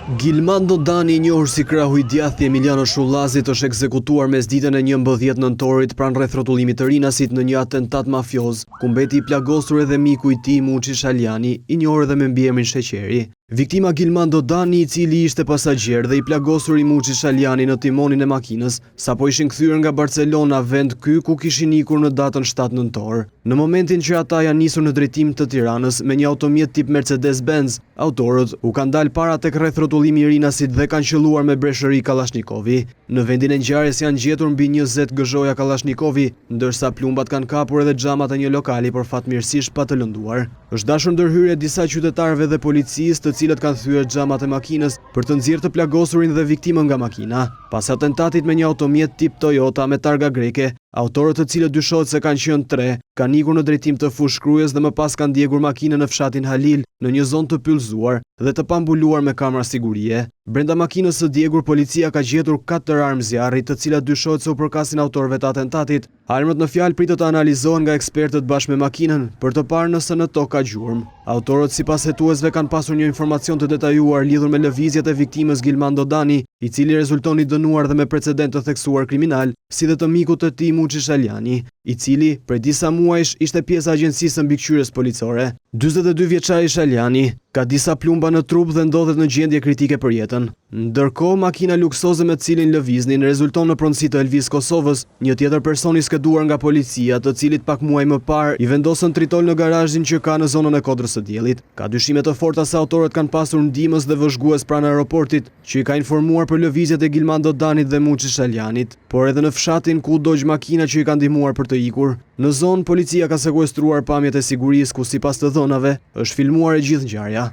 Gilmando Dani, i njohur si krahu i djathtë i Emiliano Shullazit, është ekzekutuar mesditën e 11 nëntorit pranë rreth rrotullimit të Rinasit në një atentat mafioz, ku mbeti i plagosur edhe miku i tij Muçi Shaljani, i njohur edhe me mbiemrin Sheqeri. Viktima Gilmando Dani, i cili ishte pasagjer dhe i plagosur i Muçi Shaljani në timonin e makinës, sapo ishin kthyer nga Barcelona, vend ky ku kishin ikur në datën 7 nëntor. Në momentin që ata janë nisur në drejtim të Tiranës me një automjet tip Mercedes-Benz, autorët u kanë dalë para tek rreth rrotullimi i Rinasit dhe kanë qelluar me breshëri Kallashnikovi. Në vendin e ngjarjes janë gjetur mbi 20 gëzhoja Kallashnikovi, ndërsa plumbat kanë kapur edhe xhamat e një lokali, por fatmirësisht pa të lënduar. Është dashur ndërhyrje disa qytetarëve dhe policisë, të cilët kanë thyer xhamat e makinës për të nxjerrë të plagosurin dhe viktimën nga makina. Pas atentatit me një automjet tip Toyota me targa greke, autorët, të cilët dyshohet se kanë qenë 3, kanë ikur në drejtim të fushkryes dhe më pas kanë djegur makinën në fshatin Halil, në një zonë të pyllëzuar dhe të pambuluar me kamera sigurie. Brenda makinës së djegur, policia ka gjetur 4 armë zjarri, të cilat dyshohet se u përkasin autorëve të atentatit. Armët në fjalë pritet të analizohen nga ekspertët bashkë me makinën për të parë nëse në tokë ka gjurmë. Autorët, sipas hetuesve, kanë pasur një informacion të detajuar lidhur me lëvizjet e viktimës Gilmando Dani, i cili rezulton i dënuar dhe me precedent të theksuar kriminal, si dhe të mikut të tij Muçi Shaljani, i cili prej disa muajsh ishte pjesë e agjencisë së mbikëqyrjes policore. 42 vjeçari Shaljani ka disa plumba në trup dhe ndodhet në gjendje kritike për jetën. Ndërkohë, makina luksoze me të cilin lëviznin rezulton në pronësi të Elvis Kosovës, një tjetër person i skeduar nga policia, të cilit pak muaj më parë i vendosën tritol në garazhin që ka në zonën e Kodrës së Diellit. Ka dyshime të forta se autorët kanë pasur ndihmës dhe vëzhgues pranë aeroportit, që i ka informuar për lëvizjet e Gilmando Danit dhe Muçi Shaljanit, por edhe në fshatin ku dogj makina që i kanë ndihmuar për të ikur. Në zonë, policia ka sekuestruar pamjet e sigurisë ku sipas të dhënave është filmuar e gjithë ngjarja.